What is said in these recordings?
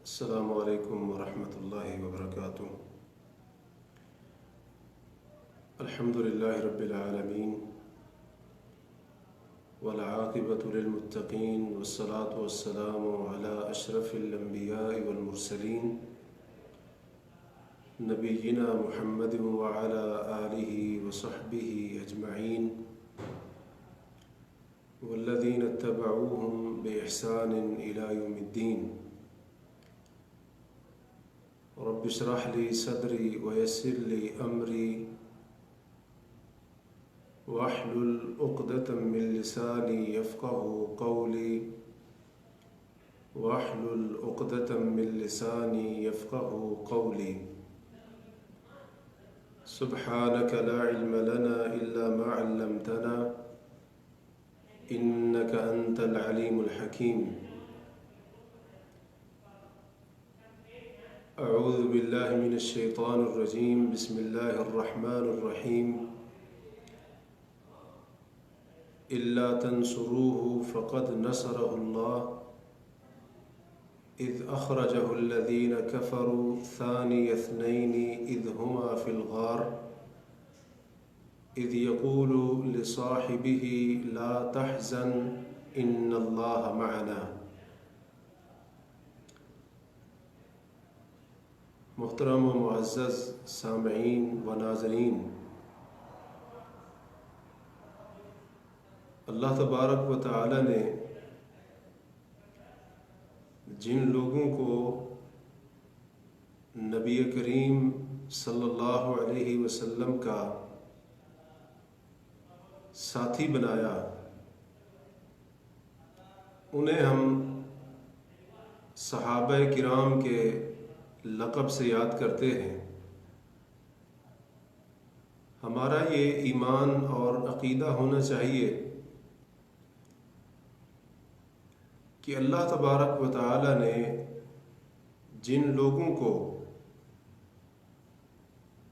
السلام علیکم ورحمۃ اللہ وبرکاتہ۔ الحمد للہ رب العالمین والعاقبۃ للمتقین والصلاة والسلام علی اشرف الانبیاء والمرسلین نبینا محمد وعلی آلہ وصحبہ اجمعین والذین اتبعوہم بإحسان الی یوم الدین۔ رب اشرح لي صدري ويسر لي أمري واحلل عقدة من لساني يفقهوا قولي واحلل عقدة من لساني يفقهوا قولي سبحانك لا علم لنا إلا ما علمتنا إنك أنت العليم الحكيم۔ اعوذ باللہ من الشیطان الرجیم، بسم اللہ الرحمن الرحیم۔ الا تنصروه فقد نصرہ اللہ اذ اخرجہ الذین کفروا ثانی اثنین اذ ہما فی الغار اذ یقول لصاحبہ لا تحزن ان اللہ معنا۔ محترم و معزز سامعین و ناظرین، اللہ تبارک و تعالی نے جن لوگوں کو نبی کریم صلی اللہ علیہ وسلم کا ساتھی بنایا، انہیں ہم صحابہ کرام کے لقب سے یاد کرتے ہیں۔ ہمارا یہ ایمان اور عقیدہ ہونا چاہیے کہ اللہ تبارک و تعالی نے جن لوگوں کو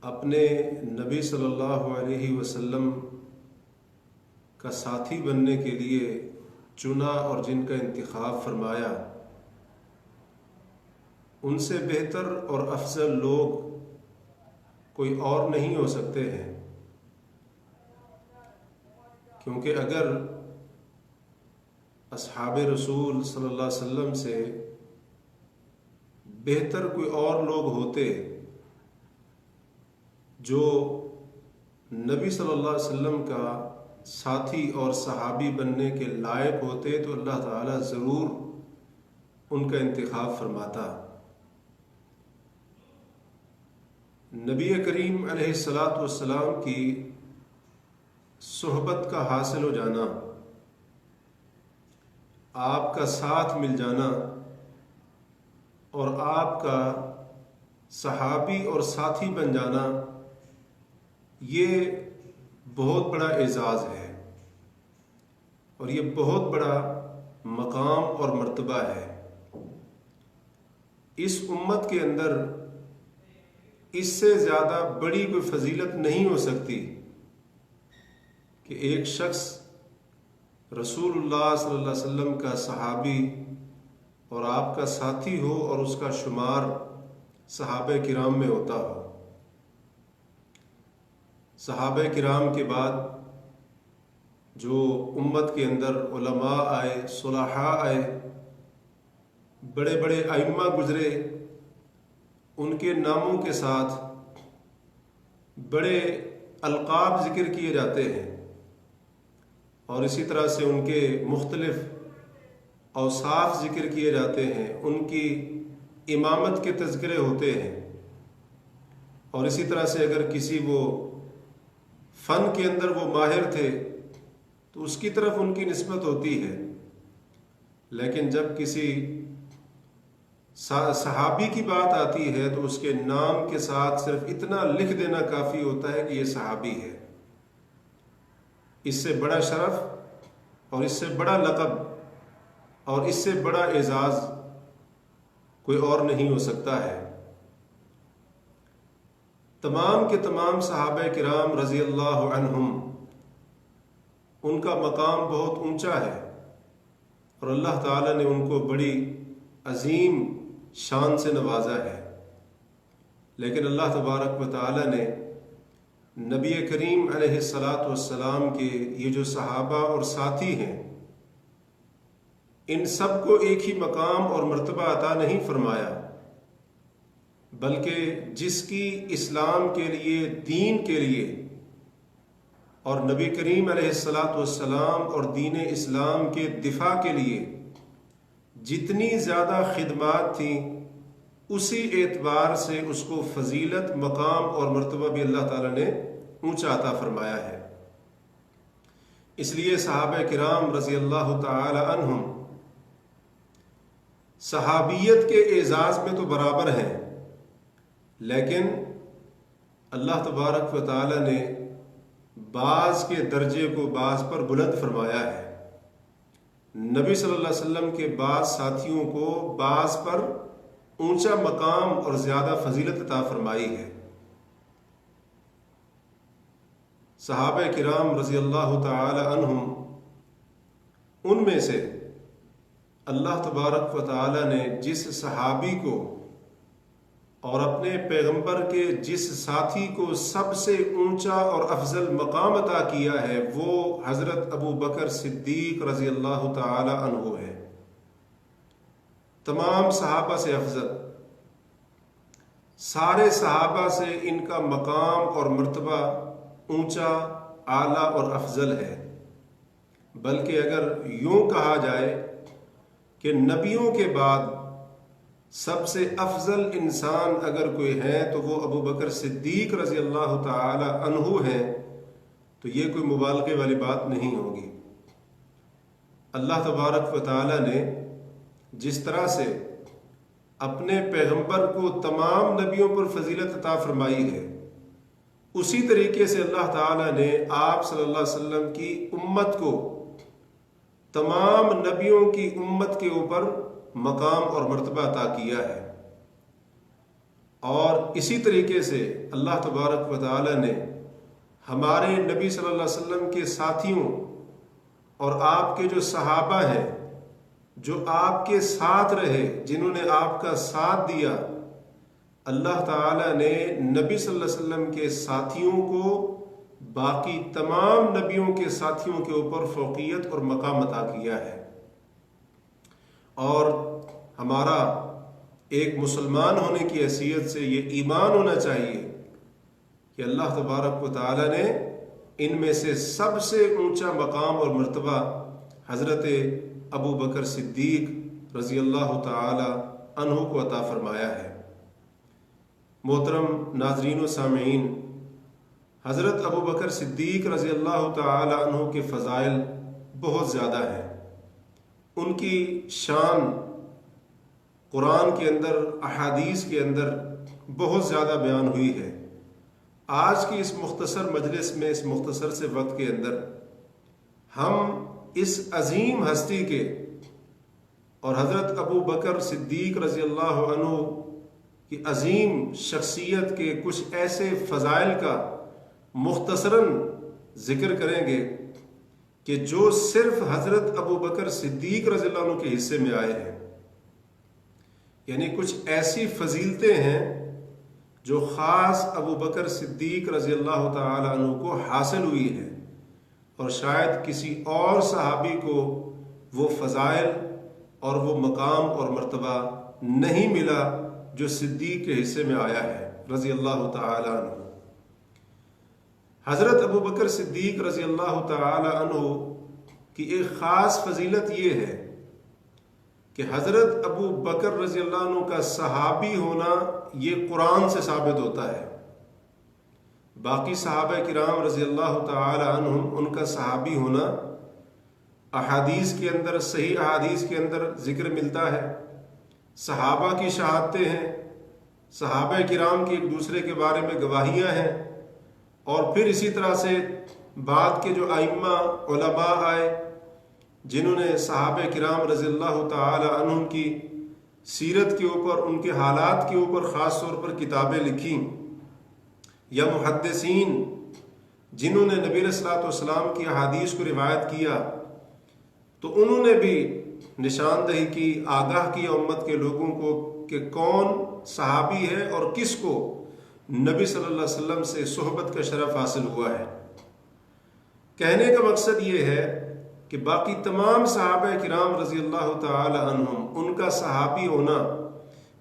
اپنے نبی صلی اللہ علیہ وسلم کا ساتھی بننے کے لیے چنا اور جن کا انتخاب فرمایا، ان سے بہتر اور افضل لوگ کوئی اور نہیں ہو سکتے ہیں، کیونکہ اگر اصحاب رسول صلی اللہ علیہ وسلم سے بہتر کوئی اور لوگ ہوتے جو نبی صلی اللہ علیہ وسلم کا ساتھی اور صحابی بننے کے لائق ہوتے تو اللہ تعالیٰ ضرور ان کا انتخاب فرماتا۔ نبی کریم علیہ الصلاۃ والسلام کی صحبت کا حاصل ہو جانا، آپ کا ساتھ مل جانا اور آپ کا صحابی اور ساتھی بن جانا، یہ بہت بڑا اعزاز ہے اور یہ بہت بڑا مقام اور مرتبہ ہے۔ اس امت کے اندر اس سے زیادہ بڑی کوئی فضیلت نہیں ہو سکتی کہ ایک شخص رسول اللہ صلی اللہ علیہ وسلم کا صحابی اور آپ کا ساتھی ہو اور اس کا شمار صحابہ کرام میں ہوتا ہو۔ صحابہ کرام کے بعد جو امت کے اندر علماء آئے، صلحاء آئے، بڑے بڑے ائمہ گزرے، ان کے ناموں کے ساتھ بڑے القاب ذکر کیے جاتے ہیں اور اسی طرح سے ان کے مختلف اوصاف ذکر کیے جاتے ہیں، ان کی امامت کے تذکرے ہوتے ہیں، اور اسی طرح سے اگر کسی وہ فن کے اندر وہ ماہر تھے تو اس کی طرف ان کی نسبت ہوتی ہے۔ لیکن جب کسی صحابی کی بات آتی ہے تو اس کے نام کے ساتھ صرف اتنا لکھ دینا کافی ہوتا ہے کہ یہ صحابی ہے۔ اس سے بڑا شرف اور اس سے بڑا لقب اور اس سے بڑا اعزاز کوئی اور نہیں ہو سکتا ہے۔ تمام کے تمام صحابہ کرام رضی اللہ عنہم، ان کا مقام بہت اونچا ہے اور اللہ تعالیٰ نے ان کو بڑی عظیم شان سے نوازا ہے، لیکن اللہ تبارک و تعالی نے نبی کریم علیہ الصلاۃ والسلام کے یہ جو صحابہ اور ساتھی ہیں، ان سب کو ایک ہی مقام اور مرتبہ عطا نہیں فرمایا، بلکہ جس کی اسلام کے لیے، دین کے لیے اور نبی کریم علیہ الصلاۃ والسلام اور دین اسلام کے دفاع کے لیے جتنی زیادہ خدمات تھیں، اسی اعتبار سے اس کو فضیلت، مقام اور مرتبہ بھی اللہ تعالیٰ نے اونچا عطا فرمایا ہے۔ اس لیے صحابہ کرام رضی اللہ تعالی عنہم صحابیت کے اعزاز میں تو برابر ہیں، لیکن اللہ تبارک و تعالی نے بعض کے درجے کو بعض پر بلند فرمایا ہے۔ نبی صلی اللہ علیہ وسلم کے بعض ساتھیوں کو بعض پر اونچا مقام اور زیادہ فضیلت عطا فرمائی ہے۔ صحابہ کرام رضی اللہ تعالی عنہم، ان میں سے اللہ تبارک و تعالی نے جس صحابی کو اور اپنے پیغمبر کے جس ساتھی کو سب سے اونچا اور افضل مقام عطا کیا ہے، وہ حضرت ابو بکر صدیق رضی اللہ تعالی عنہ ہے۔ تمام صحابہ سے افضل، سارے صحابہ سے ان کا مقام اور مرتبہ اونچا، اعلیٰ اور افضل ہے۔ بلکہ اگر یوں کہا جائے کہ نبیوں کے بعد سب سے افضل انسان اگر کوئی ہے تو وہ ابو بکر صدیق رضی اللہ تعالی عنہ ہے، تو یہ کوئی مبالغے والی بات نہیں ہوگی۔ اللہ تبارک و تعالی نے جس طرح سے اپنے پیغمبر کو تمام نبیوں پر فضیلت عطا فرمائی ہے، اسی طریقے سے اللہ تعالی نے آپ صلی اللہ علیہ وسلم کی امت کو تمام نبیوں کی امت کے اوپر مقام اور مرتبہ عطا کیا ہے۔ اور اسی طریقے سے اللہ تبارک و تعالی نے ہمارے نبی صلی اللہ علیہ وسلم کے ساتھیوں اور آپ کے جو صحابہ ہیں، جو آپ کے ساتھ رہے، جنہوں نے آپ کا ساتھ دیا، اللہ تعالی نے نبی صلی اللہ علیہ وسلم کے ساتھیوں کو باقی تمام نبیوں کے ساتھیوں کے اوپر فوقیت اور مقام عطا کیا ہے۔ اور ہمارا ایک مسلمان ہونے کی حیثیت سے یہ ایمان ہونا چاہیے کہ اللہ تبارک و تعالی نے ان میں سے سب سے اونچا مقام اور مرتبہ حضرت ابو بکر صدیق رضی اللہ تعالی عنہ کو عطا فرمایا ہے۔ محترم ناظرین و سامعین، حضرت ابو بکر صدیق رضی اللہ تعالی عنہ کے فضائل بہت زیادہ ہیں۔ ان کی شان قرآن کے اندر، احادیث کے اندر بہت زیادہ بیان ہوئی ہے۔ آج کی اس مختصر مجلس میں، اس مختصر سے وقت کے اندر، ہم اس عظیم ہستی کے اور حضرت ابو بکر صدیق رضی اللہ عنہ کی عظیم شخصیت کے کچھ ایسے فضائل کا مختصراً ذکر کریں گے کہ جو صرف حضرت ابو بکر صدیق رضی اللہ عنہ کے حصے میں آئے ہیں۔ یعنی کچھ ایسی فضیلتیں ہیں جو خاص ابو بکر صدیق رضی اللہ تعالی عنہ کو حاصل ہوئی ہے، اور شاید کسی اور صحابی کو وہ فضائل اور وہ مقام اور مرتبہ نہیں ملا جو صدیق کے حصے میں آیا ہے رضی اللہ تعالی عنہ۔ حضرت ابو بکر صدیق رضی اللہ تعالی عنہ کی ایک خاص فضیلت یہ ہے کہ حضرت ابو بکر رضی اللہ عنہ کا صحابی ہونا یہ قرآن سے ثابت ہوتا ہے۔ باقی صحابہ کرام رضی اللہ تعالی عنہم، ان کا صحابی ہونا احادیث کے اندر، صحیح احادیث کے اندر ذکر ملتا ہے، صحابہ کی شہادتیں ہیں، صحابہ کرام کی ایک دوسرے کے بارے میں گواہیاں ہیں، اور پھر اسی طرح سے بعد کے جو ائمہ علماء آئے جنہوں نے صحابہ کرام رضی اللہ تعالی عنہم کی سیرت کے اوپر، ان کے حالات کے اوپر خاص طور پر کتابیں لکھیں، یا محدثین جنہوں نے نبی علیہ الصلوۃ والسلام کی احادیث کو روایت کیا، تو انہوں نے بھی نشاندہی کی، آگاہ کیا امت کے لوگوں کو کہ کون صحابی ہے اور کس کو نبی صلی اللہ علیہ وسلم سے صحبت کا شرف حاصل ہوا ہے۔ کہنے کا مقصد یہ ہے کہ باقی تمام صحابہ کرام رضی اللہ تعالی عنہم، ان کا صحابی ہونا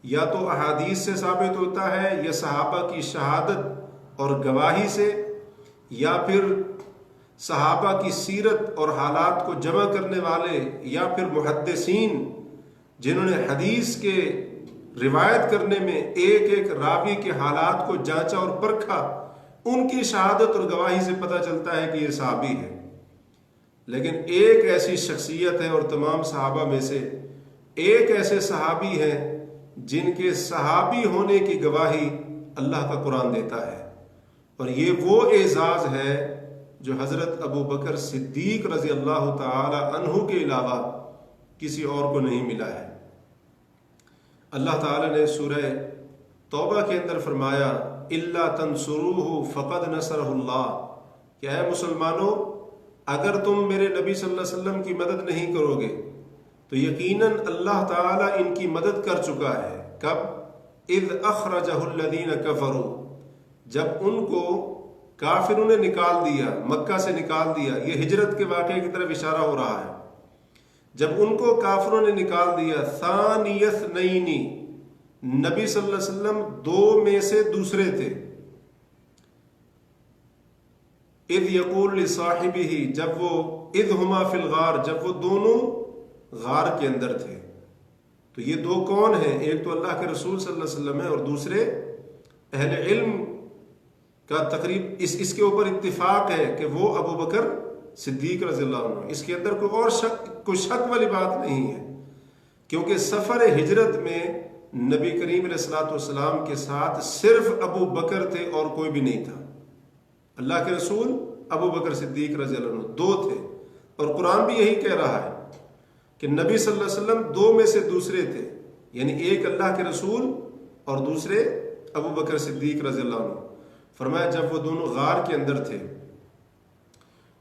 یا تو احادیث سے ثابت ہوتا ہے، یا صحابہ کی شہادت اور گواہی سے، یا پھر صحابہ کی سیرت اور حالات کو جمع کرنے والے، یا پھر محدثین جنہوں نے حدیث کے روایت کرنے میں ایک ایک راوی کے حالات کو جانچا اور پرکھا، ان کی شہادت اور گواہی سے پتہ چلتا ہے کہ یہ صحابی ہے۔ لیکن ایک ایسی شخصیت ہے اور تمام صحابہ میں سے ایک ایسے صحابی ہیں جن کے صحابی ہونے کی گواہی اللہ کا قرآن دیتا ہے، اور یہ وہ اعزاز ہے جو حضرت ابو بکر صدیق رضی اللہ تعالی عنہ کے علاوہ کسی اور کو نہیں ملا ہے۔ اللہ تعالی نے سورہ توبہ کے اندر فرمایا الا تنصروہ فقد نصرہ اللہ، کہ اے مسلمانوں اگر تم میرے نبی صلی اللہ علیہ وسلم کی مدد نہیں کرو گے تو یقیناً اللہ تعالیٰ ان کی مدد کر چکا ہے۔ کب؟ اذ اخرجہ الذین کفروا، جب ان کو کافروں نے نکال دیا، مکہ سے نکال دیا۔ یہ ہجرت کے واقعے کی طرف اشارہ ہو رہا ہے۔ جب ان کو کافروں نے نکال دیا، ثانی اثنین، نبی صلی اللہ علیہ وسلم دو میں سے دوسرے تھے۔ اذ یقول لصاحبہ، جب وہ اذ ہما فی الغار، جب وہ دونوں غار کے اندر تھے۔ تو یہ دو کون ہیں؟ ایک تو اللہ کے رسول صلی اللہ علیہ وسلم ہے، اور دوسرے اہل علم کا تقریب اس کے اوپر اتفاق ہے کہ وہ ابو بکر صدیق رضی اللہ عنہ۔ اس کے اندر کوئی شک والی بات نہیں ہے، کیونکہ سفر ہجرت میں نبی کریم علیہ الصلوۃ والسلام کے ساتھ صرف ابو بکر تھے اور کوئی بھی نہیں تھا۔ اللہ کے رسول، ابو بکر صدیق رضی اللہ عنہ، دو تھے، اور قرآن بھی یہی کہہ رہا ہے کہ نبی صلی اللہ علیہ وسلم دو میں سے دوسرے تھے، یعنی ایک اللہ کے رسول اور دوسرے ابو بکر صدیق رضی اللہ عنہ۔ فرمایا جب وہ دونوں غار کے اندر تھے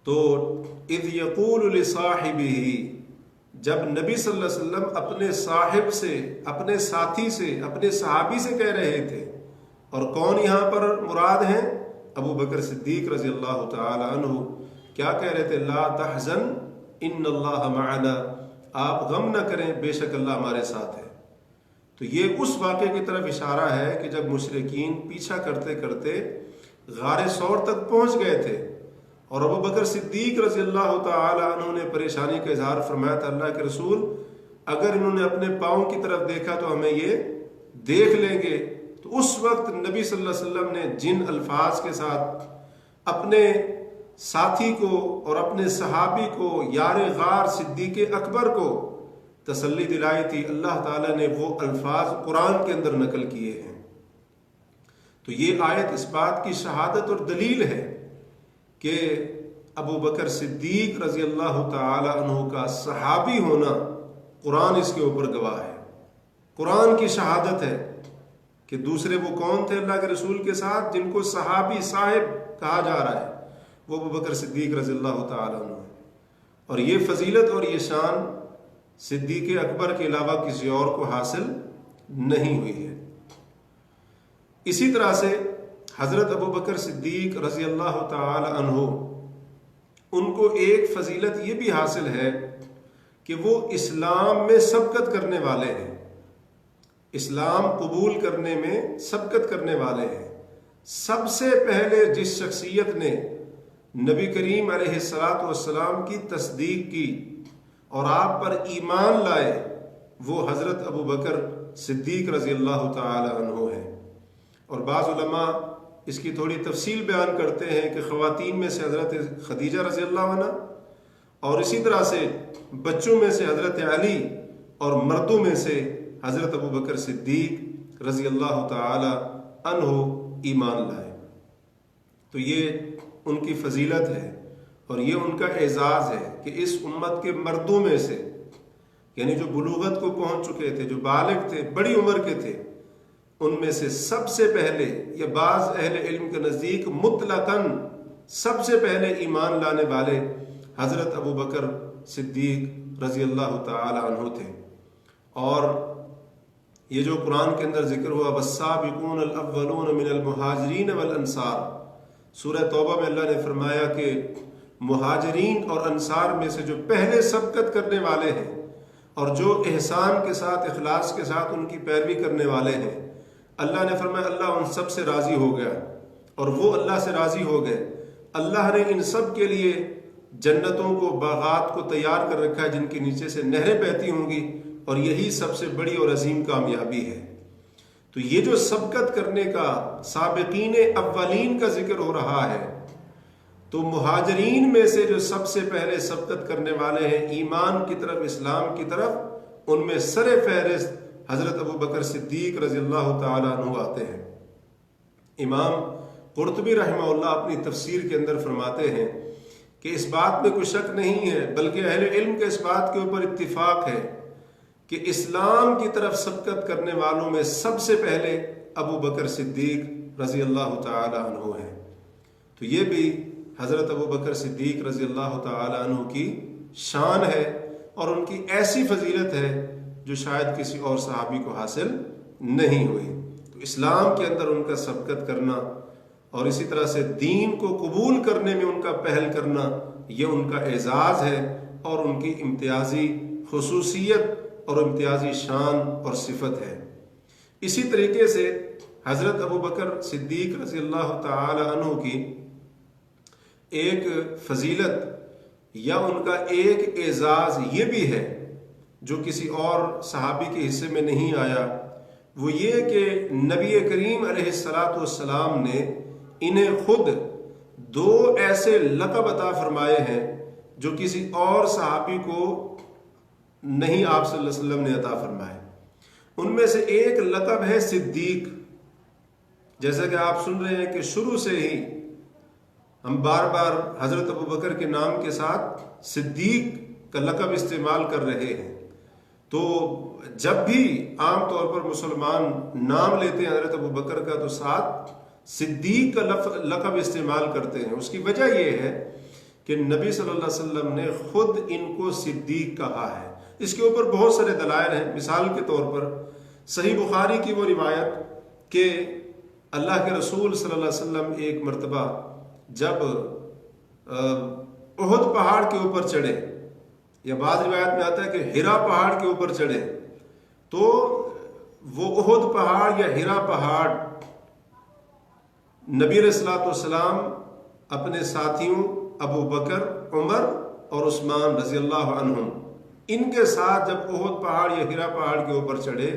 تو اذ یقول لصاحبہ، جب نبی صلی اللہ علیہ وسلم اپنے صاحب سے، اپنے ساتھی سے، اپنے صحابی سے کہہ رہے تھے، اور کون یہاں پر مراد ہیں؟ ابو بکر صدیق رضی اللہ تعالی عنہ۔ کیا کہہ رہے تھے؟ لا تحزن ان اللہ معنا، آپ غم نہ کریں، بے شک اللہ ہمارے ساتھ ہے۔ تو یہ اس واقعے کی طرف اشارہ ہے کہ جب مشرکین پیچھا کرتے کرتے غار ثور تک پہنچ گئے تھے، اور ابو بکر صدیق رضی اللہ تعالی عنہ نے پریشانی کا اظہار فرمایا تھا، اللہ کے رسول اگر انہوں نے اپنے پاؤں کی طرف دیکھا تو ہمیں یہ دیکھ لیں گے۔ تو اس وقت نبی صلی اللہ علیہ وسلم نے جن الفاظ کے ساتھ اپنے ساتھی کو اور اپنے صحابی کو، یار غار صدیق اکبر کو تسلی دلائی تھی، اللہ تعالیٰ نے وہ الفاظ قرآن کے اندر نقل کیے ہیں۔ تو یہ آیت اس بات کی شہادت اور دلیل ہے کہ ابو بکر صدیق رضی اللہ تعالی عنہ کا صحابی ہونا، قرآن اس کے اوپر گواہ ہے۔ قرآن کی شہادت ہے کہ دوسرے وہ کون تھے اللہ کے رسول کے ساتھ جن کو صحابی صاحب کہا جا رہا ہے، وہ ابو بکر صدیق رضی اللہ تعالی عنہ ہے۔ اور یہ فضیلت اور یہ شان صدیق اکبر کے علاوہ کسی اور کو حاصل نہیں ہوئی ہے۔ اسی طرح سے حضرت ابو بکر صدیق رضی اللہ تعالی عنہ، ان کو ایک فضیلت یہ بھی حاصل ہے کہ وہ اسلام میں سبقت کرنے والے ہیں، اسلام قبول کرنے میں سبقت کرنے والے ہیں۔ سب سے پہلے جس شخصیت نے نبی کریم علیہ الصلوۃ والسلام کی تصدیق کی اور آپ پر ایمان لائے، وہ حضرت ابو بکر صدیق رضی اللہ تعالی عنہ ہیں۔ اور بعض علماء اس کی تھوڑی تفصیل بیان کرتے ہیں کہ خواتین میں سے حضرت خدیجہ رضی اللہ عنہ، اور اسی طرح سے بچوں میں سے حضرت علی، اور مردوں میں سے حضرت ابو بکر صدیق رضی اللہ تعالی عنہ ایمان لائے۔ تو یہ ان کی فضیلت ہے اور یہ ان کا اعزاز ہے کہ اس امت کے مردوں میں سے، یعنی جو بلوغت کو پہنچ چکے تھے، جو بالغ تھے، بڑی عمر کے تھے، ان میں سے سب سے پہلے، یا بعض اہل علم کے نزدیک مطلقاً سب سے پہلے ایمان لانے والے حضرت ابو بکر صدیق رضی اللہ تعالی عنہ تھے۔ اور یہ جو قرآن کے اندر ذکر ہوا والسابقون الاولون من المہاجرین والانصار، سورہ توبہ میں اللہ نے فرمایا کہ مہاجرین اور انصار میں سے جو پہلے سبقت کرنے والے ہیں اور جو احسان کے ساتھ اخلاص کے ساتھ ان کی پیروی کرنے والے ہیں، اللہ نے فرمایا اللہ ان سب سے راضی ہو گیا اور وہ اللہ سے راضی ہو گئے۔ اللہ نے ان سب کے لیے جنتوں کو، باغات کو تیار کر رکھا ہے جن کے نیچے سے نہریں بہتی ہوں گی، اور یہی سب سے بڑی اور عظیم کامیابی ہے۔ تو یہ جو سبقت کرنے کا، سابقین اولین کا ذکر ہو رہا ہے، تو مہاجرین میں سے جو سب سے پہلے سبقت کرنے والے ہیں ایمان کی طرف، اسلام کی طرف، ان میں سر فہرست حضرت ابو بکر صدیق رضی اللہ تعالیٰ عنہ آتے ہیں۔ امام قرطبی رحمہ اللہ اپنی تفسیر کے اندر فرماتے ہیں کہ اس بات میں کوئی شک نہیں ہے، بلکہ اہل علم کے اس بات کے اوپر اتفاق ہے کہ اسلام کی طرف سبقت کرنے والوں میں سب سے پہلے ابو بکر صدیق رضی اللہ تعالی عنہ ہیں۔ تو یہ بھی حضرت ابو بکر صدیق رضی اللہ تعالی عنہ کی شان ہے اور ان کی ایسی فضیلت ہے جو شاید کسی اور صحابی کو حاصل نہیں ہوئی۔ تو اسلام کے اندر ان کا سبقت کرنا اور اسی طرح سے دین کو قبول کرنے میں ان کا پہل کرنا، یہ ان کا اعزاز ہے اور ان کی امتیازی خصوصیت اور امتیازی شان اور صفت ہے۔ اسی طریقے سے حضرت ابو بکر صدیق رضی اللہ تعالی عنہ کی ایک فضیلت یا ان کا ایک اعزاز یہ بھی ہے جو کسی اور صحابی کے حصے میں نہیں آیا، وہ یہ کہ نبی کریم علیہ السلام نے انہیں خود دو ایسے لقب عطا فرمائے ہیں جو کسی اور صحابی کو نہیں آپ صلی اللہ علیہ وسلم نے عطا فرمائے۔ ان میں سے ایک لقب ہے صدیق، جیسا کہ آپ سن رہے ہیں کہ شروع سے ہی ہم بار بار حضرت ابو بکر کے نام کے ساتھ صدیق کا لقب استعمال کر رہے ہیں۔ تو جب بھی عام طور پر مسلمان نام لیتے ہیں حضرت ابو بکر کا تو ساتھ صدیق کا لقب استعمال کرتے ہیں۔ اس کی وجہ یہ ہے کہ نبی صلی اللہ علیہ وسلم نے خود ان کو صدیق کہا ہے۔ اس کے اوپر بہت سارے دلائل ہیں۔ مثال کے طور پر صحیح بخاری کی وہ روایت کہ اللہ کے رسول صلی اللہ علیہ وسلم ایک مرتبہ جب احد پہاڑ کے اوپر چڑھے، یا بعض روایت میں آتا ہے کہ ہیرا پہاڑ کے اوپر چڑھے، تو وہ احد پہاڑ یا ہیرا پہاڑ نبی علیہ الصلوۃ والسلام اپنے ساتھیوں ابو بکر، عمر اور عثمان رضی اللہ عنہم ان کے ساتھ جب احد پہاڑ یا ہیرا پہاڑ کے اوپر چڑھے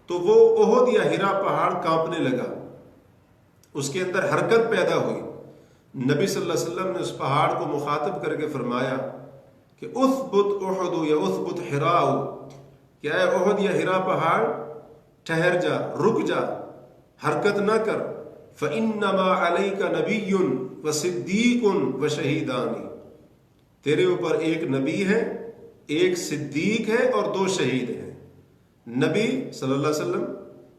تو وہ احد یا ہیرا پہاڑ کانپنے لگا، اس کے اندر حرکت پیدا ہوئی۔ نبی صلی اللہ علیہ وسلم نے اس پہاڑ کو مخاطب کر کے فرمایا کہ اثبت احد یا اثبت ہیرا، کہ اے احد یا ہیرا پہاڑ ٹھہر جا، رک جا، حرکت نہ کر، فَإِنَّمَا عَلَيْكَ نَبِيٌّ وَصِدِّيقٌ وَشَهِيدَانِ، تیرے اوپر ایک نبی ہے، ایک صدیق ہے اور دو شہید ہیں۔ نبی صلی اللہ علیہ وسلم،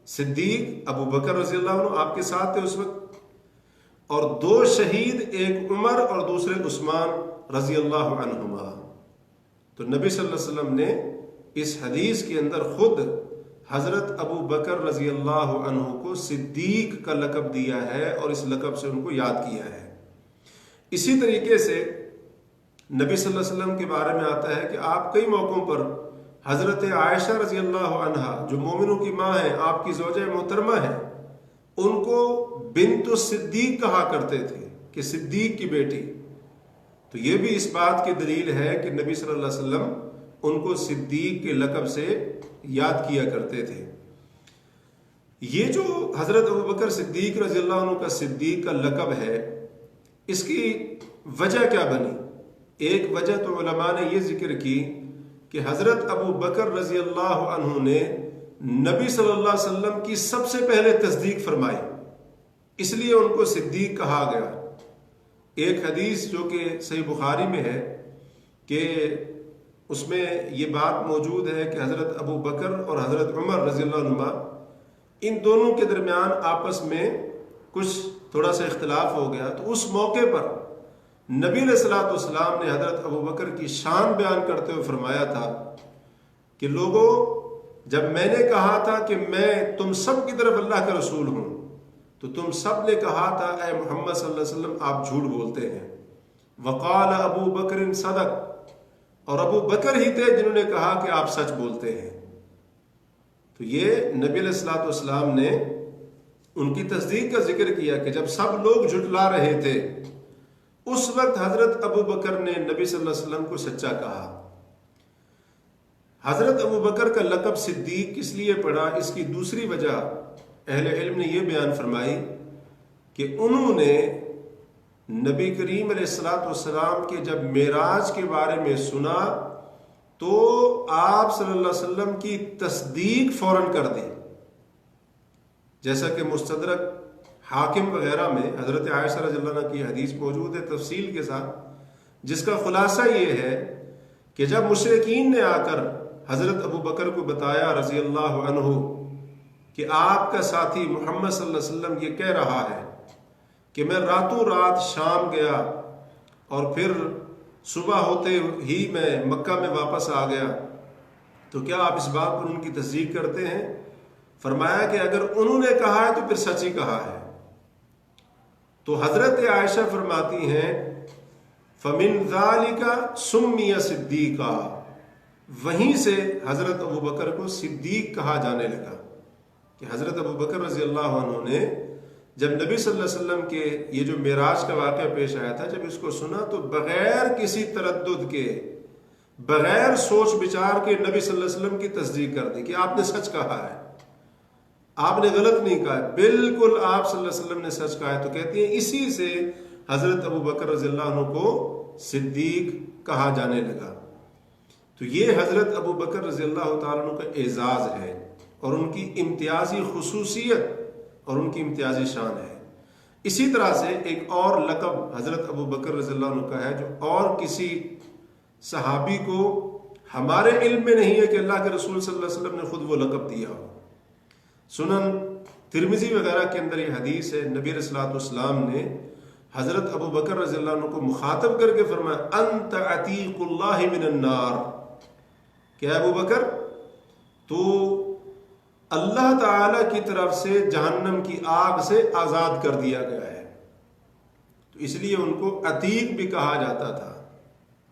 صدیق ابو بکر رضی اللہ عنہ آپ کے ساتھ تھے اس وقت، اور دو شہید، ایک عمر اور دوسرے عثمان رضی اللہ عنہما۔ تو نبی صلی اللہ علیہ وسلم نے اس حدیث کے اندر خود حضرت ابو بکر رضی اللہ عنہ کو صدیق کا لقب دیا ہے اور اس لقب سے ان کو یاد کیا ہے۔ اسی طریقے سے نبی صلی اللہ علیہ وسلم کے بارے میں آتا ہے کہ آپ کئی موقعوں پر حضرت عائشہ رضی اللہ عنہا جو مومنوں کی ماں ہیں، آپ کی زوجہ محترمہ ہیں، ان کو بنت الصدیق کہا کرتے تھے کہ صدیق کی بیٹی۔ تو یہ بھی اس بات کی دلیل ہے کہ نبی صلی اللہ علیہ وسلم ان کو صدیق کے لقب سے یاد کیا کرتے تھے۔ یہ جو حضرت ابو بکر صدیق رضی اللہ عنہ کا صدیق کا لقب ہے، اس کی وجہ کیا بنی؟ ایک وجہ تو علماء نے یہ ذکر کی کہ حضرت ابو بکر رضی اللہ عنہ نے نبی صلی اللہ علیہ وسلم کی سب سے پہلے تصدیق فرمائی، اس لیے ان کو صدیق کہا گیا۔ ایک حدیث جو کہ صحیح بخاری میں ہے کہ اس میں یہ بات موجود ہے کہ حضرت ابو بکر اور حضرت عمر رضی اللہ عنہ ان دونوں کے درمیان آپس میں کچھ تھوڑا سا اختلاف ہو گیا، تو اس موقع پر نبی علیہ الصلوۃ والسلام نے حضرت ابو بکر کی شان بیان کرتے ہوئے فرمایا تھا کہ لوگوں، جب میں نے کہا تھا کہ میں تم سب کی طرف اللہ کا رسول ہوں تو تم سب نے کہا تھا اے محمد صلی اللہ علیہ وسلم آپ جھوٹ بولتے ہیں. وقال ابو بکر صدق، اور ابو بکر ہی تھے جنہوں نے کہا کہ آپ سچ بولتے ہیں. تو یہ نبی علیہ الصلوۃ والسلام نے ان کی تصدیق کا ذکر کیا کہ جب سب لوگ جھٹلا رہے تھے اس وقت حضرت ابو بکر نے نبی صلی اللہ علیہ وسلم کو سچا کہا. حضرت ابو بکر کا لقب صدیق کس لیے پڑا، اس کی دوسری وجہ اہل علم نے یہ بیان فرمائی کہ انہوں نے نبی کریم علیہ الصلوۃ والسلام کے جب معراج کے بارے میں سنا تو آپ صلی اللہ علیہ وسلم کی تصدیق فوراً کر دی. جیسا کہ مستدرک حاکم وغیرہ میں حضرت عائشہ رضی اللہ عنہ کی حدیث موجود ہے تفصیل کے ساتھ، جس کا خلاصہ یہ ہے کہ جب مشرکین نے آ کر حضرت ابو بکر کو بتایا رضی اللہ عنہ کہ آپ کا ساتھی محمد صلی اللہ علیہ وسلم یہ کہہ رہا ہے کہ میں راتوں رات شام گیا اور پھر صبح ہوتے ہی میں مکہ میں واپس آ گیا، تو کیا آپ اس بات پر ان کی تصدیق کرتے ہیں؟ فرمایا کہ اگر انہوں نے کہا ہے تو پھر سچ ہی کہا ہے. تو حضرت عائشہ فرماتی ہیں فَمِن ذَلِكَ سُمِّيَ صِدِّيقًا، وہیں سے حضرت ابو بکر کو صدیق کہا جانے لگا کہ حضرت ابو بکر رضی اللہ عنہ نے جب نبی صلی اللہ علیہ وسلم کے یہ جو معراج کا واقعہ پیش آیا تھا جب اس کو سنا تو بغیر کسی تردد کے، بغیر سوچ بچار کے نبی صلی اللہ علیہ وسلم کی تصدیق کر دی کہ آپ نے سچ کہا ہے، آپ نے غلط نہیں کہا ہے، بالکل آپ صلی اللہ علیہ وسلم نے سچ کہا ہے. تو کہتی ہیں اسی سے حضرت ابو بکر رضی اللہ عنہ کو صدیق کہا جانے لگا. تو یہ حضرت ابو بکر رضی اللہ تعالیٰ عنہ کا اعزاز ہے اور ان کی امتیازی خصوصیت اور ان کی امتیازی شان ہے. اسی طرح سے ایک اور لقب حضرت ابو بکر رضی اللہ عنہ کا ہے جو اور کسی صحابی کو ہمارے علم میں نہیں ہے کہ اللہ کے رسول صلی اللہ علیہ وسلم نے خود وہ لقب دیا ہو. سنن ترمذی وغیرہ کے اندر یہ حدیث ہے، نبی علیہ الصلوۃ والسلام نے حضرت ابو بکر رضی اللہ عنہ کو مخاطب کر کے فرمایا انت عتیق اللہ من النار، کیا ابو بکر تو اللہ تعالی کی طرف سے جہنم کی آگ سے آزاد کر دیا گیا ہے. تو اس لیے ان کو عتیق بھی کہا جاتا تھا.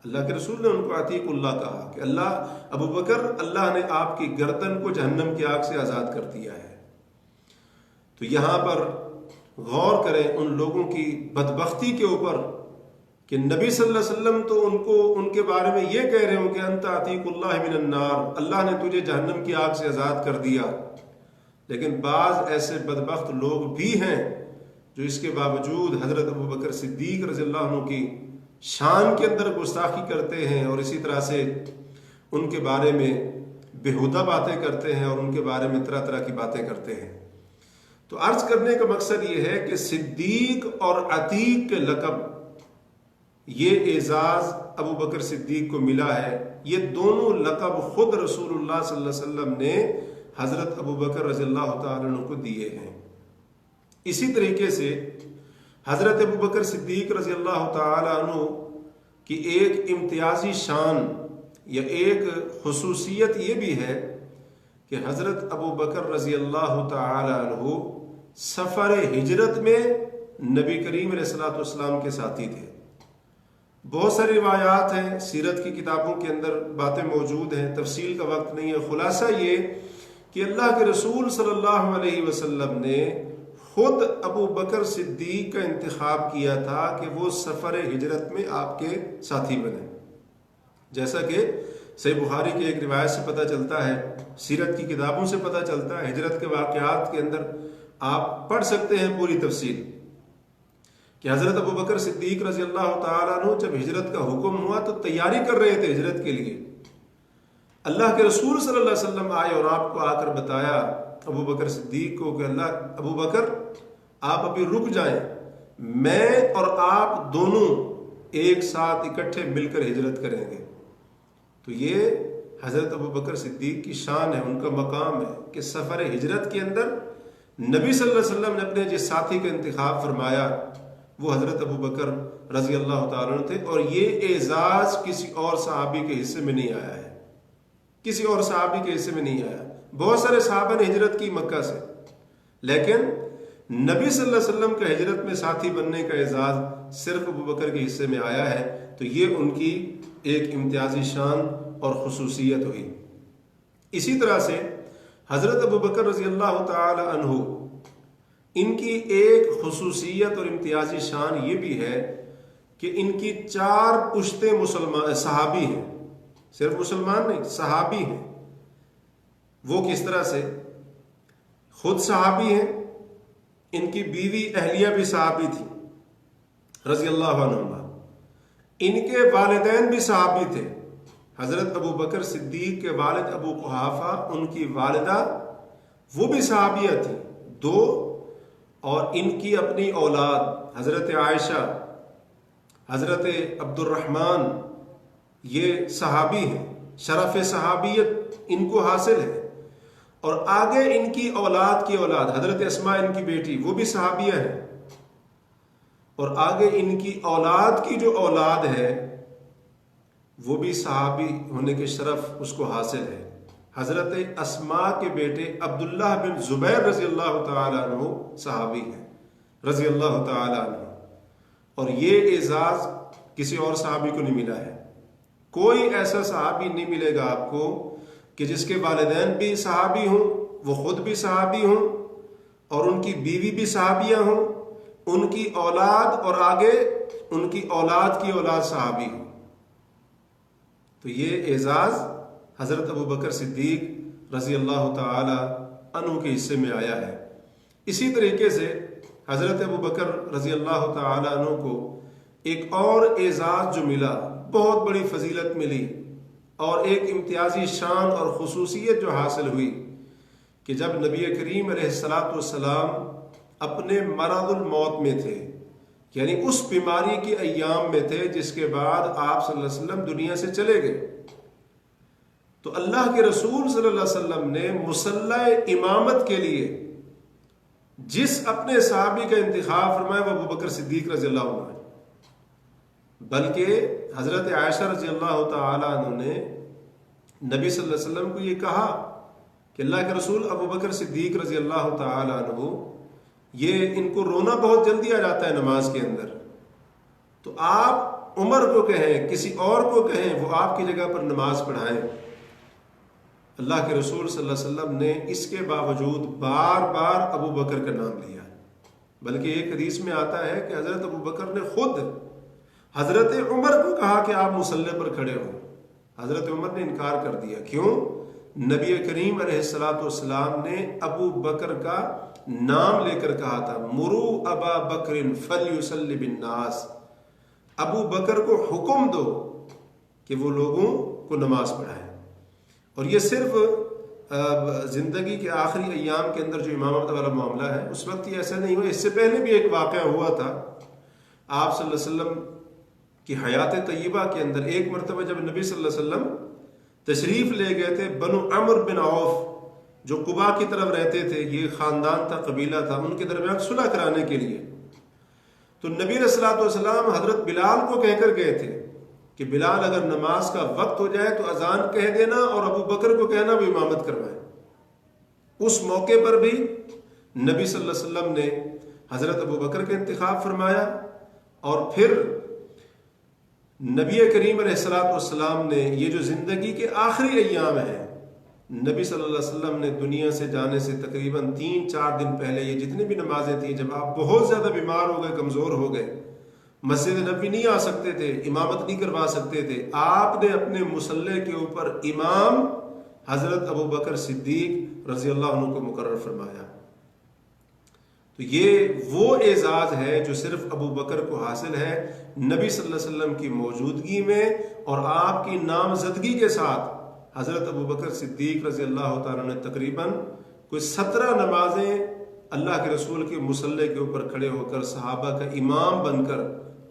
اللہ کے رسول نے ان کو عتیق اللہ کہا کہ اللہ ابو بکر اللہ نے آپ کی گردن کو جہنم کی آگ سے آزاد کر دیا ہے. تو یہاں پر غور کریں ان لوگوں کی بدبختی کے اوپر کہ نبی صلی اللہ علیہ وسلم تو ان کے بارے میں یہ کہہ رہے ہوں کہ انت عتیق اللہ من النار، اللہ نے تجھے جہنم کی آگ سے آزاد کر دیا، لیکن بعض ایسے بدبخت لوگ بھی ہیں جو اس کے باوجود حضرت ابو بکر صدیق رضی اللہ عنہ کی شان کے اندر گستاخی کرتے ہیں اور اسی طرح سے ان کے بارے میں بےہودہ باتیں کرتے ہیں اور ان کے بارے میں طرح طرح کی باتیں کرتے ہیں. تو عرض کرنے کا مقصد یہ ہے کہ صدیق اور عتیق کے لقب یہ اعزاز ابو بکر صدیق کو ملا ہے. یہ دونوں لقب خود رسول اللہ صلی اللہ علیہ وسلم نے حضرت ابو بکر رضی اللہ تعالیٰ عنہ کو دیے ہیں. اسی طریقے سے حضرت ابو بکر صدیق رضی اللہ تعالیٰ عنہ کی ایک امتیازی شان یا ایک خصوصیت یہ بھی ہے کہ حضرت ابو بکر رضی اللہ تعالیٰ عنہ سفر ہجرت میں نبی کریم علیہ الصلوۃ والسلام کے ساتھی تھے. بہت ساری روایات ہیں، سیرت کی کتابوں کے اندر باتیں موجود ہیں، تفصیل کا وقت نہیں ہے. خلاصہ یہ کہ اللہ کے رسول صلی اللہ علیہ وسلم نے خود ابو بکر صدیق کا انتخاب کیا تھا کہ وہ سفر ہجرت میں آپ کے ساتھی بنے. جیسا کہ صحیح بخاری کے ایک روایت سے پتہ چلتا ہے، سیرت کی کتابوں سے پتہ چلتا ہے، ہجرت کے واقعات کے اندر آپ پڑھ سکتے ہیں پوری تفصیل کہ حضرت ابو بکر صدیق رضی اللہ تعالیٰ عنہ جب ہجرت کا حکم ہوا تو تیاری کر رہے تھے ہجرت کے لیے. اللہ کے رسول صلی اللہ علیہ وسلم آئے اور آپ کو آ کر بتایا ابو بکر صدیق کو کہ ابو بکر آپ ابھی رک جائیں، میں اور آپ دونوں ایک ساتھ اکٹھے مل کر ہجرت کریں گے. تو یہ حضرت ابو بکر صدیق کی شان ہے، ان کا مقام ہے کہ سفر ہجرت کے اندر نبی صلی اللہ علیہ وسلم نے اپنے جس ساتھی کا انتخاب فرمایا وہ حضرت ابو بکر رضی اللہ تعالیٰ عنہ تھے. اور یہ اعزاز کسی اور صحابی کے حصے میں نہیں آیا ہے، کسی اور صحابی کے حصے میں نہیں آیا. بہت سارے صحابہ نے ہجرت کی مکہ سے، لیکن نبی صلی اللہ علیہ وسلم کا ہجرت میں ساتھی بننے کا اعزاز صرف ابو بکر کے حصے میں آیا ہے، تو یہ ان کی ایک امتیازی شان اور خصوصیت ہوئی۔ اسی طرح سے حضرت ابو بکر رضی اللہ تعالی عنہ، ان کی ایک خصوصیت اور امتیازی شان یہ بھی ہے کہ ان کی 4 پشتے مسلمان صحابی ہیں، صرف مسلمان نہیں، صحابی ہیں۔ وہ کس طرح سے؟ خود صحابی ہیں، ان کی بیوی اہلیہ بھی صحابی تھی رضی اللہ عنہما، ان کے والدین بھی صحابی تھے۔ حضرت ابو بکر صدیق کے والد ابو قحافہ، ان کی والدہ وہ بھی صحابیہ تھیں 2، اور ان کی اپنی اولاد حضرت عائشہ، حضرت عبد الرحمن، یہ صحابی ہیں، شرف صحابیت ان کو حاصل ہے۔ اور آگے ان کی اولاد کی اولاد حضرت اسماء، ان کی بیٹی، وہ بھی صحابیہ ہیں، اور آگے ان کی اولاد کی جو اولاد ہے وہ بھی صحابی ہونے کے شرف اس کو حاصل ہے۔ حضرت اسماء کے بیٹے عبداللہ بن زبیر رضی اللہ تعالیٰ عنہ صحابی ہیں رضی اللہ تعالیٰ عنہ، اور یہ اعزاز کسی اور صحابی کو نہیں ملا ہے۔ کوئی ایسا صحابی نہیں ملے گا آپ کو کہ جس کے والدین بھی صحابی ہوں، وہ خود بھی صحابی ہوں، اور ان کی بیوی بھی صحابیہ ہوں، ان کی اولاد اور آگے ان کی اولاد کی اولاد صحابی ہوں۔ تو یہ اعزاز حضرت ابو بکر صدیق رضی اللہ تعالی عنہ کے حصے میں آیا ہے۔ اسی طریقے سے حضرت ابو بکر رضی اللہ تعالی عنہ کو ایک اور اعزاز جو ملا، بہت بڑی فضیلت ملی اور ایک امتیازی شان اور خصوصیت جو حاصل ہوئی کہ جب نبی کریم علیہ السلام اپنے مرض الموت میں تھے، یعنی اس بیماری کی ایام میں تھے جس کے بعد آپ صلی اللہ علیہ وسلم دنیا سے چلے گئے، تو اللہ کے رسول صلی اللہ علیہ وسلم نے مصلی امامت کے لیے جس اپنے صحابی کا انتخاب فرمایا وہ ابو بکر صدیق رضی اللہ عنہ، بلکہ حضرت عائشہ رضی اللہ تعالی عنہ نے نبی صلی اللہ علیہ وسلم کو یہ کہا کہ اللہ کے رسول ابو بکر صدیق رضی اللہ تعالی عنہ، یہ ان کو رونا بہت جلدی آ جاتا ہے نماز کے اندر، تو آپ عمر کو کہیں، کسی اور کو کہیں وہ آپ کی جگہ پر نماز پڑھائیں۔ اللہ کے رسول صلی اللہ علیہ وسلم نے اس کے باوجود بار بار ابو بکر کا نام لیا، بلکہ ایک حدیث میں آتا ہے کہ حضرت ابو بکر نے خود حضرت عمر کو کہا کہ آپ مصلی پر کھڑے ہو، حضرت عمر نے انکار کر دیا۔ کیوں؟ نبی کریم علیہ السلام نے ابو بکر کا نام لے کر کہا تھا، مرو ابا بکر فلیصلی بالناس، ابو بکر کو حکم دو کہ وہ لوگوں کو نماز پڑھائیں۔ اور یہ صرف زندگی کے آخری ایام کے اندر جو امامت والا معاملہ ہے اس وقت یہ ایسا نہیں ہوا، اس سے پہلے بھی ایک واقعہ ہوا تھا۔ آپ صلی اللہ علیہ وسلم کی حیات طیبہ کے اندر ایک مرتبہ جب نبی صلی اللہ علیہ وسلم تشریف لے گئے تھے، بنو عمرو بن عوف جو قبا کی طرف رہتے تھے، یہ خاندان تھا، قبیلہ تھا، ان کے درمیان صلح کرانے کے لیے، تو نبی علیہ الصلوۃ والسلام حضرت بلال کو کہہ کر گئے تھے کہ بلال اگر نماز کا وقت ہو جائے تو اذان کہہ دینا اور ابو بکر کو کہنا وہ امامت کروائے۔ اس موقع پر بھی نبی صلی اللہ علیہ وسلم نے حضرت ابو بکر کا انتخاب فرمایا، اور پھر نبی کریم علیہ السلام نے یہ جو زندگی کے آخری ایام ہیں، نبی صلی اللہ علیہ وسلم نے دنیا سے جانے سے تقریباً 3-4 دن پہلے یہ جتنی بھی نمازیں تھیں، جب آپ بہت زیادہ بیمار ہو گئے، کمزور ہو گئے، مسجد نبوی نہیں آ سکتے تھے، امامت نہیں کروا سکتے تھے، آپ نے اپنے مصلی کے اوپر امام حضرت ابو بکر صدیق رضی اللہ عنہ کو مقرر فرمایا۔ تو یہ وہ اعزاز ہے جو صرف ابو بکر کو حاصل ہے نبی صلی اللہ علیہ وسلم کی موجودگی میں، اور آپ کی نامزدگی کے ساتھ حضرت ابو بکر صدیق رضی اللہ تعالیٰ نے تقریباً کوئی 17 نمازیں اللہ کے رسول کے مصلی کے اوپر کھڑے ہو کر صحابہ کا امام بن کر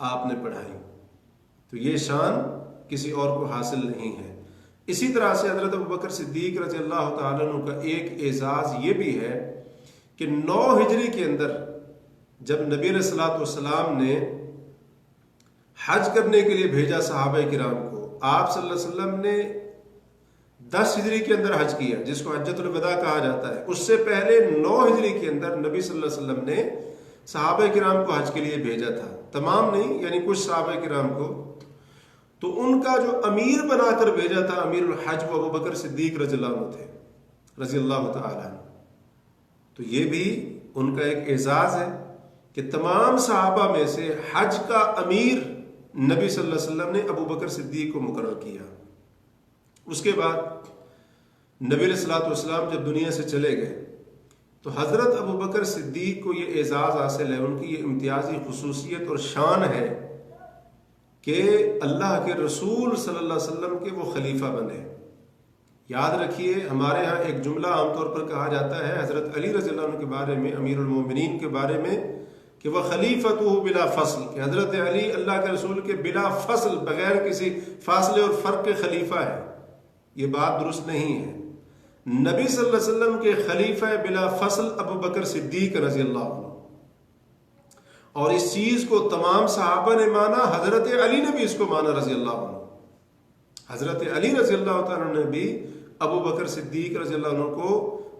آپ نے پڑھائی۔ تو یہ شان کسی اور کو حاصل نہیں ہے۔ اسی طرح سے حضرت ابو بکر صدیق رضی اللہ تعالیٰ عنہ کا ایک اعزاز یہ بھی ہے کہ 9 ہجری کے اندر جب نبی علیہ الصلوۃ والسلام نے حج کرنے کے لیے بھیجا صحابہ کرام کو، آپ صلی اللہ علیہ وسلم نے 10 ہجری کے اندر حج کیا، جس کو حجۃ الوداع کہا جاتا ہے۔ اس سے پہلے 9 ہجری کے اندر نبی صلی اللہ علیہ وسلم نے صحابہ کرام کو حج کے لیے بھیجا تھا، تمام نہیں، یعنی کچھ صحابہ کرام کو۔ تو ان کا جو امیر بنا کر بھیجا تھا، امیر الحج، وہ ابو بکر صدیق رضی اللہ عنہ تھے، رضی اللہ تعالی عنہ۔ تو یہ بھی ان کا ایک اعزاز ہے کہ تمام صحابہ میں سے حج کا امیر نبی صلی اللہ علیہ وسلم نے ابو بکر صدیق کو مقرر کیا۔ اس کے بعد نبی علیہ الصلوۃ والسلام جب دنیا سے چلے گئے تو حضرت ابو بکر صدیق کو یہ اعزاز حاصل ہے، ان کی یہ امتیازی خصوصیت اور شان ہے کہ اللہ کے رسول صلی اللہ علیہ وسلم کے وہ خلیفہ بنے۔ یاد رکھیے، ہمارے ہاں ایک جملہ عام طور پر کہا جاتا ہے حضرت علی رضی اللہ عنہ کے بارے میں، امیر المومنین کے بارے میں، کہ وہ خلیفۃ بلا فصل، کہ حضرت علی اللہ کے رسول کے بلا فصل، بغیر کسی فاصلے اور فرق کے خلیفہ ہے۔ یہ بات درست نہیں ہے۔ نبی صلی اللہ علیہ وسلم کے خلیفہ بلا فصل ابو بکر صدیق رضی اللہ عنہ، اور اس چیز کو تمام صحابہ نے مانا، حضرت علی نے بھی اس کو مانا رضی اللہ عنہ۔ حضرت علی رضی اللہ تعالیٰ نے بھی ابو بکر صدیق رضی اللہ عنہ کو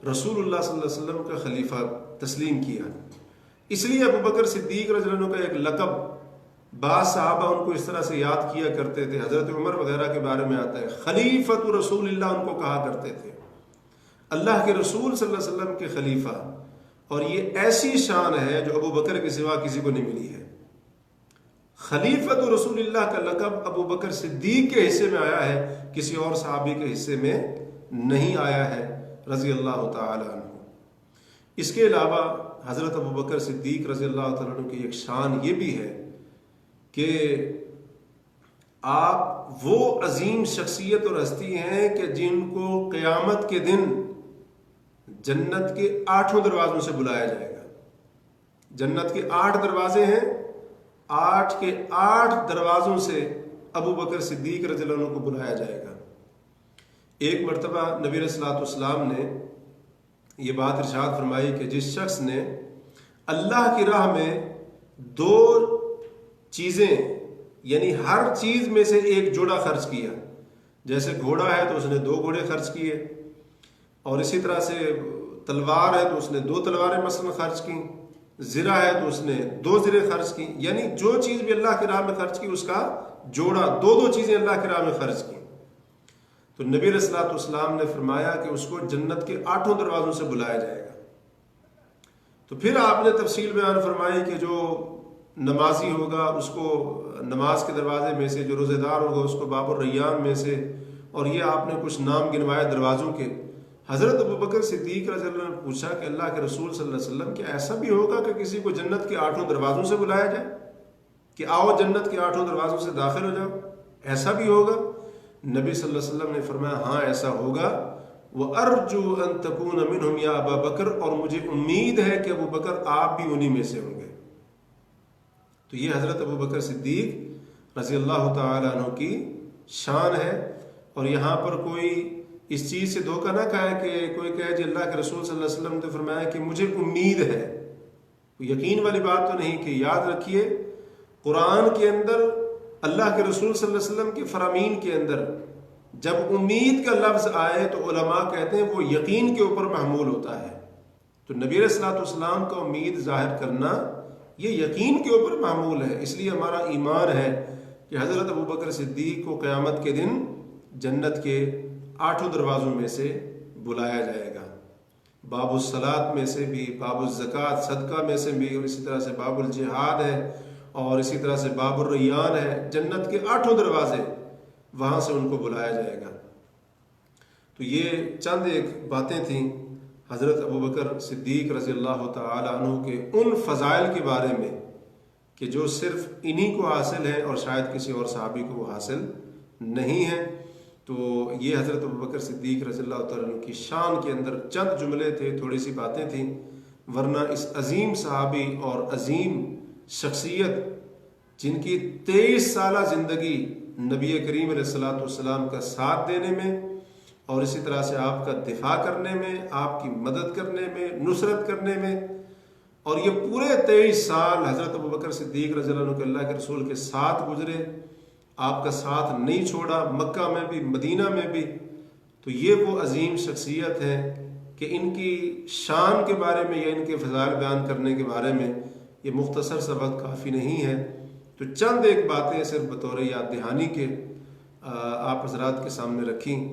رسول اللہ صلی اللہ علیہ وسلم کا خلیفہ تسلیم کیا۔ اس لیے ابو بکر صدیق رضی اللہ عنہ کا ایک لقب، بعض صحابہ ان کو اس طرح سے یاد کیا کرتے تھے، حضرت عمر وغیرہ کے بارے میں آتا ہے خلیفۃ رسول اللہ، ان کو کہا کرتے تھے، اللہ کے رسول صلی اللہ علیہ وسلم کے خلیفہ۔ اور یہ ایسی شان ہے جو ابو بکر کے سوا کسی کو نہیں ملی ہے۔ خلیفۃ رسول اللہ کا لقب ابو بکر صدیق کے حصے میں آیا ہے، کسی اور صحابی کے حصے میں نہیں آیا ہے، رضی اللہ تعالی عنہ۔ اس کے علاوہ حضرت ابو بکر صدیق رضی اللہ تعالیٰ عنہ کی ایک شان یہ بھی ہے کہ آپ وہ عظیم شخصیت اور ہستی ہیں کہ جن کو قیامت کے دن جنت کے 8 دروازوں سے بلایا جائے گا۔ جنت کے 8 دروازے ہیں، 8 کے 8 دروازوں سے ابو بکر صدیق رضی اللہ عنہ کو بلایا جائے گا۔ ایک مرتبہ نبی علیہ الصلوۃ والسلام نے یہ بات ارشاد فرمائی کہ جس شخص نے اللہ کی راہ میں 2 چیزیں، یعنی ہر چیز میں سے ایک جوڑا خرچ کیا، جیسے گھوڑا ہے تو اس نے 2 گھوڑے خرچ کیے، اور اسی طرح سے تلوار ہے تو اس نے 2 تلواریں مثلا خرچ کی، زرہ ہے تو اس نے 2 زرے خرچ کی، یعنی جو چیز بھی اللہ کی راہ میں خرچ کی اس کا جوڑا، 2 چیزیں اللہ کی راہ میں خرچ کی۔ تو نبی علیہ الصلوۃ والسلام نے فرمایا کہ اس کو جنت کے 8 دروازوں سے بلایا جائے گا۔ تو پھر آپ نے تفصیل بیان فرمائی کہ جو نمازی ہوگا اس کو نماز کے دروازے میں سے، جو روزے دار ہوگا اس کو باب الریان میں سے، اور یہ آپ نے کچھ نام گنوائے دروازوں کے۔ حضرت ابو بکر صدیق رضی اللہ عنہ نے پوچھا کہ اللہ کے رسول صلی اللہ علیہ وسلم کیا ایسا بھی ہوگا کہ کسی کو جنت کے 8 دروازوں سے بلایا جائے کہ آؤ جنت کے 8 دروازوں سے داخل ہو جاؤ؟ ایسا بھی ہوگا؟ نبی صلی اللہ علیہ وسلم نے فرمایا ہاں ایسا ہوگا، وَأَرْجُو أَن تَكُونَ مِنْهُمْ يَا أَبَا بَكْرَ، اور مجھے امید ہے کہ ابو بکر آپ بھی انہی میں سے ہوں گے۔ تو یہ حضرت ابو بکر صدیق رضی اللہ تعالی عنہ کی شان ہے۔ اور یہاں پر کوئی اس چیز سے دھوکہ نہ کھائے کہ کوئی کہے جی اللہ کے رسول صلی اللہ علیہ وسلم نے فرمایا کہ مجھے امید ہے، یقین والی بات تو نہیں۔ کہ یاد رکھیے قرآن کے اندر اللہ کے رسول صلی اللہ علیہ وسلم کے فرامین کے اندر جب امید کا لفظ آئے تو علماء کہتے ہیں وہ یقین کے اوپر محمول ہوتا ہے۔ تو نبی علیہ الصلوۃ والسلام کا امید ظاہر کرنا یہ یقین کے اوپر معمول ہے۔ اس لیے ہمارا ایمان ہے کہ حضرت ابو بکر صدیق کو قیامت کے دن جنت کے 8 دروازوں میں سے بلایا جائے گا۔ باب الصلاۃ میں سے بھی، باب الزکوٰۃ صدقہ میں سے بھی، اور اسی طرح سے باب الجہاد ہے، اور اسی طرح سے باب الریان ہے۔ جنت کے 8 دروازے، وہاں سے ان کو بلایا جائے گا۔ تو یہ چند ایک باتیں تھیں حضرت ابو بکر صدیق رضی اللہ تعالی عنہ کے ان فضائل کے بارے میں کہ جو صرف انہی کو حاصل ہیں اور شاید کسی اور صحابی کو وہ حاصل نہیں ہیں۔ تو یہ حضرت ابو بکر صدیق رضی اللہ تعالی عنہ کی شان کے اندر چند جملے تھے، تھوڑی سی باتیں تھیں، ورنہ اس عظیم صحابی اور عظیم شخصیت جن کی 23 سالہ زندگی نبی کریم علیہ الصلوۃ والسلام کا ساتھ دینے میں اور اسی طرح سے آپ کا دفاع کرنے میں، آپ کی مدد کرنے میں، نصرت کرنے میں، اور یہ پورے 23 سال حضرت ابو بکر صدیق رضی اللہ عنہ کے اللہ کے رسول کے ساتھ گزرے، آپ کا ساتھ نہیں چھوڑا، مکہ میں بھی مدینہ میں بھی۔ تو یہ وہ عظیم شخصیت ہیں کہ ان کی شان کے بارے میں یا ان کے فضائل بیان کرنے کے بارے میں یہ مختصر سا وقت کافی نہیں ہے. تو چند ایک باتیں صرف بطور یاد دہانی کے آپ حضرات کے سامنے رکھیں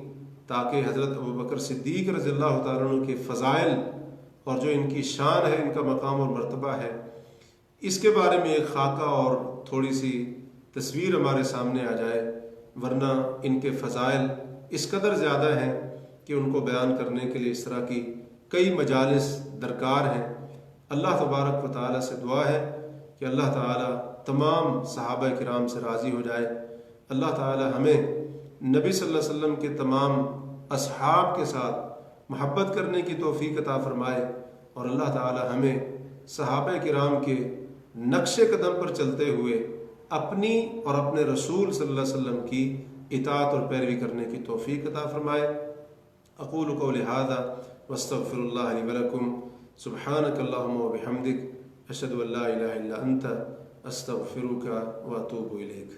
تاکہ حضرت ابوبکر صدیق رضی اللہ تعالیٰ عنہ کے فضائل اور جو ان کی شان ہے، ان کا مقام اور مرتبہ ہے، اس کے بارے میں ایک خاکہ اور تھوڑی سی تصویر ہمارے سامنے آ جائے. ورنہ ان کے فضائل اس قدر زیادہ ہیں کہ ان کو بیان کرنے کے لیے اس طرح کی کئی مجالس درکار ہیں. اللہ تبارک و تعالیٰ سے دعا ہے کہ اللہ تعالیٰ تمام صحابہ کرام سے راضی ہو جائے. اللہ تعالیٰ ہمیں نبی صلی اللہ علیہ وسلم کے تمام اصحاب کے ساتھ محبت کرنے کی توفیق عطا فرمائے، اور اللہ تعالیٰ ہمیں صحابہ کرام کے نقش قدم پر چلتے ہوئے اپنی اور اپنے رسول صلی اللہ علیہ وسلم کی اطاعت اور پیروی کرنے کی توفیق عطا فرمائے. اقول قولی ھذا واستغفر اللہ لی ولکم سبحانک اللہم وبحمدک اشہد ان لا الہ الا انت استغفرک واتوب الیک.